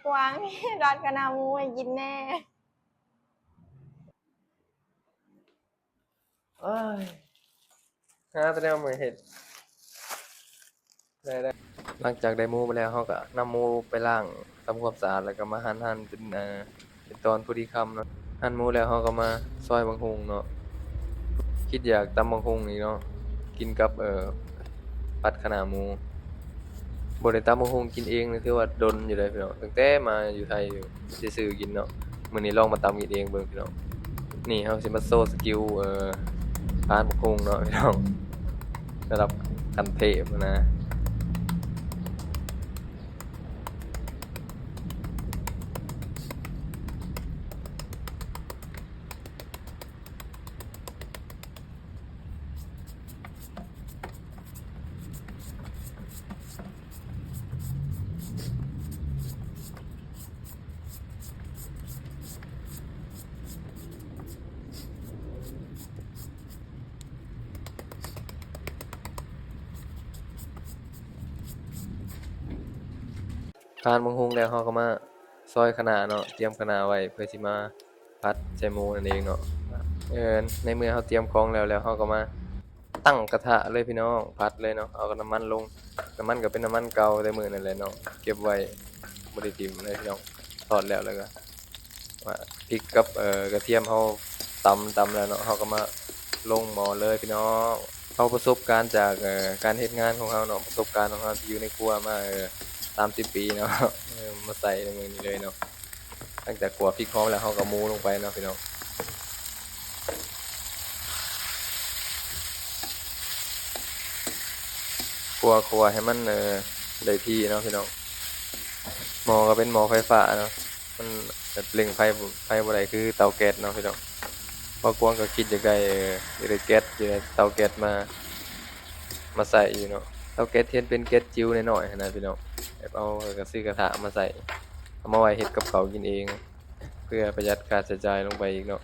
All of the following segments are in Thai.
กวางร้านกะนามูให้กินแน่ เอ้ยหาแต่แนวมาเฮ็ดได้หลังจากได้หมูมาแล้วเฮาก็นำหมูไปล้างทำความสะอาดแล้วก็มาหั่นๆเป็นเป็นตอนพอดีคำเนาะหั่นหมูแล้วเฮาก็มาซอยบักหุ่งเนาะคิดอยากตำบักหุ่งนี่เนาะกินกับผัดคะน้าหมูบ่ได้ตำบักหุ่งกินเองนี่ถือว่าดนอยู่เลยพี่น้องตั้งแต่มาอยู่ไทยอยู่สิซื้อกินเนาะมื้อนี้ลองมาตำกินเองเบิ่งพี่น้องนี่เฮาสิมาโชว์สกิลทานบักหุ่งเนาะพี่น้องระดับขั้นเทพนะ ทานบักหุ่งแล้วเราก็มาซอยคะน้าเนาะเตรียมคะน้าไว้เพื่อสิมาผัดใส่หมูนั่นเองเนาะในเมื่อเราเตรียมของแล้วเราก็มาตั้งกระทะเลยพี่น้องผัดเลยเนาะเอาน้ำมันลงน้ำมันก็เป็นน้ำมันเก่าแต่มื้อนั่นแหละเนาะเก็บไว้บ่ได้ทิ่มเลยพี่น้องทอดแล้วก็ว่าพริกกับกระเทียมเราตำแล้วเนาะเราก็มาลงหม้อเลยพี่น้องเอาประสบการณ์จากการเฮ็ดงานของเราเนาะประสบการณ์ของเราที่อยู่ในครัวมา30 ปีเนาะมาใส่ในมือนี้เลยเนาะตั้งแต่ขัวพริกหอมแล้วเราก็หมูลงไปเนาะพี่น้องขัวให้มันได้ที่เนาะพี่น้องหม้อก็เป็นหม้อไฟฟ้าเนาะมันแบบเร่งไฟบ่ได้คือเตาแก๊สเนาะพี่น้องบางกวางก็คิดอยากได้อยากได้แก๊สอยากได้เตาแก๊สมาใส่อยู่เนาะเตาแก๊สเฮ็ดเป็นแก๊สจิ๋วน้อยๆหั้นนะพี่น้องแบบเอาก็ซื้อกระทะมาใส่เอามาไว้เฮ็ดกับข้าวกินเองเพื่อประหยัดค่าใช้จ่ายลงไปอีกเนาะ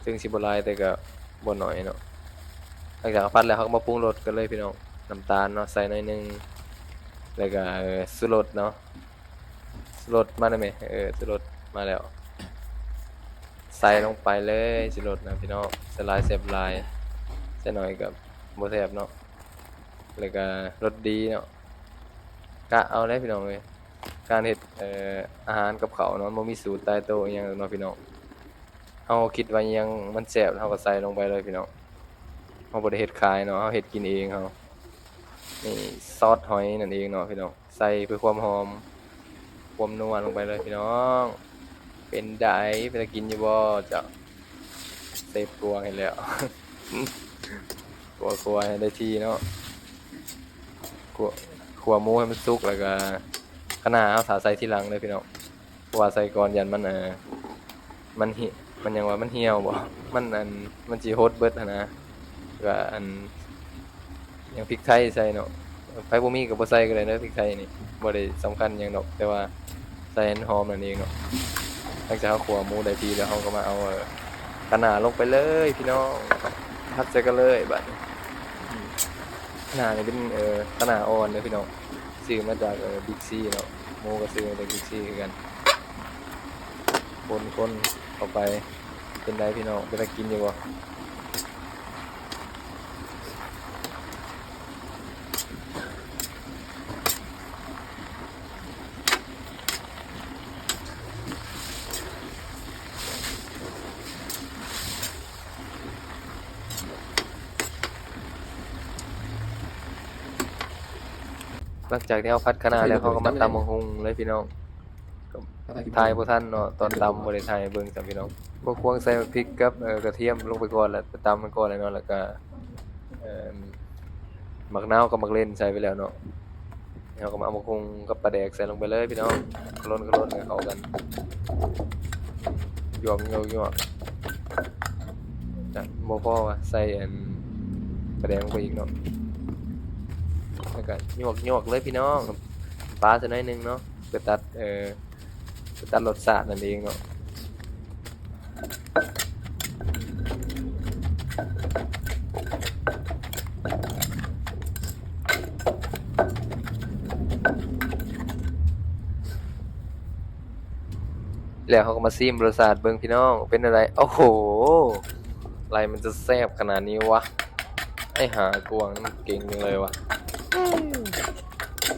ซึ่งสิบ่หลายแต่ก็บ่น้อยเนาะหลังจากผัดแล้วเราก็มาปรุงรสกันเลยพี่น้องน้ำตาลเนาะใส่หน่อยหนึงแล้วก็ชูรสเนาะชูรสมาได้ไหมชูรสมาแล้วใส่ลงไปเลยชูรสนะพี่น้องใส่หลายแซ่บหลายใส่น้อยก็บ่แซ่บเนาะแล้วก็รสดีเนาะกะเอาเลยพี่น้องเอ้ยการเฮ็ดอาหารกับข้าวเนาะบ่มีสูตรตายตัวอิหยังหรอกเนาะพี่น้องเฮาคิดว่าอิหยังมันแซ่บเฮาก็ใส่ลงไปเลยพี่น้องเฮาบ่ได้เฮ็ดขายเนาะเฮาเฮ็ดกินเองเฮานี่ซอสหอยนั่นเองเนาะพี่น้องใส่เพื่อความหอมความนัวลงไปเลยพี่น้องเป็นไดเป็นตากินอยู่บ่เจ้าเซฟครัวให้แล้ว ครัวให้ได้ที่เนาะคั่วคั่วหมูให้มันสุกแล้วก็คะน้าเอาถ้าใส่ทีหลังเด้อพี่น้องเพราะว่าใส่ก่อนยันมันมันหิมันหยังว่ามันเหี่ยวบ่มันสิหดเบิดหั้นนะก็หยังพริกไทยใส่เนาะไผบ่มีก็บ่ใส่ก็ได้เด้อพริกไทยนี่บ่ได้สำคัญหยังดอกแต่ว่าใส่ให้มันหอมนั่นเองเนาะหลังจากเราคั่วหมูได้ที่แล้วเราก็มาเอาคะน้าลงไปเลยพี่น้องผัดใส่กันเลยบัดนี้คะน้านี่เป็นคะน้าอ่อนเด้อพี่น้องซื้อมาจากBig C เนาะหมูก็ซื้อมาจากBig Cคือกันคนๆเข้าไปเป็นไดพี่น้องเป็นตากินอยู่บ่หลังจากที่เราผัดคะน้าแล้วเขาก็มาตำบักหุ่งเลยพี่น้องก็ถ่ายบ่ทันเนาะตอนตำบ่ได้ถ่ายให้เบิ่งซ้ำพี่น้องพวกควงใส่พริกกับกระเทียมลงไปก่อนแล้วตำมันก่อนเลยเนาะแล้วก็เอ่อหมักนาวกับหมักเล่นใส่ไปแล้วเนาะเราก็มาเอาบักหุ่งกับปลาแดกใส่ลงไปเลยพี่น้องคลนให้เข้ากันหยวกจ้ะบ่พอว่ะใส่ปลาแดกลงไปอีกเนาะแล้วก็หยวกเลยพี่น้องปลาสักหน่อยหนึงเนาะเพื่อตัดรสชาตินั่นเองเนาะ แล้วเขาก็มาซิมรสชาติเบิ่งพี่น้องเป็นอะไรโอ้โหอะไรมันจะแซ่บขนาดนี้วะไอ้หากวางนี่มันเก่งจังเลยวะ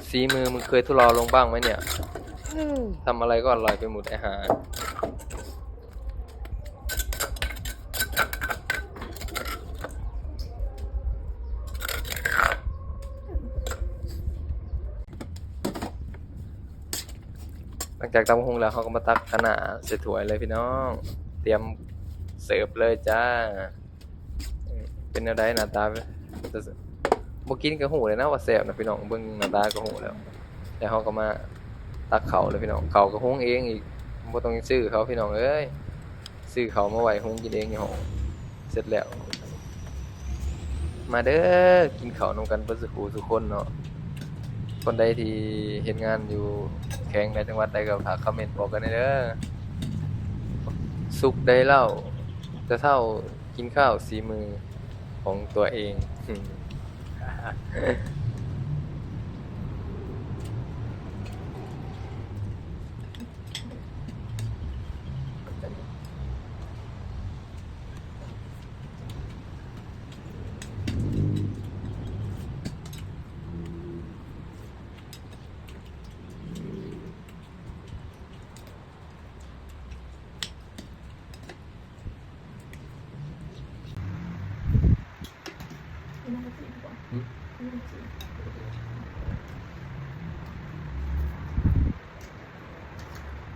ฝีมือมึงเคยทดลองลงบ้างไหมเนี่ยทำอะไรก็อร่อยไปหมดไอ้หาหลังจากตำบักหุ่งแล้วเขาก็มาตักคะน้าใส่ถ้วยเลยพี่น้องเตรียมเสิร์ฟเลยจ้าเป็นแนวใดหน้าตาบ่กินก็หูเลยนะว่าแซ่บนะพี่น้องเบิ่งหน้าตาก็หูแล้วแล้วเขาก็มาตักข้าวเลยพี่น้องข้าวก็หุงเองอีกบ่ต้องซื้อเขาพี่น้องเอ้ยซื้อเขาวมาไว้หุงกินเองอยู่ห้องเสร็จแล้ว มาเด้อกินข้าวนำกันเบิดซุผู้ซุคนเนาะคนใดที่เฮ็ดงานอยู่แขวงในจังหวัดใดก็ฝากคอมเมนต์บอกกันหน่อยเด้อสุขได้เล่าจะเท่ากินข้าวสีมือของตัวเอง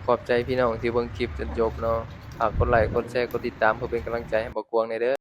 ขอบใจพี่น้องที่เบิ่งคลิปจนจบเนาะฝากกดไลค์กดแชร์กดติดตามเพื่อเป็นกำลังใจให้บ่กวางหน่อยเด้อ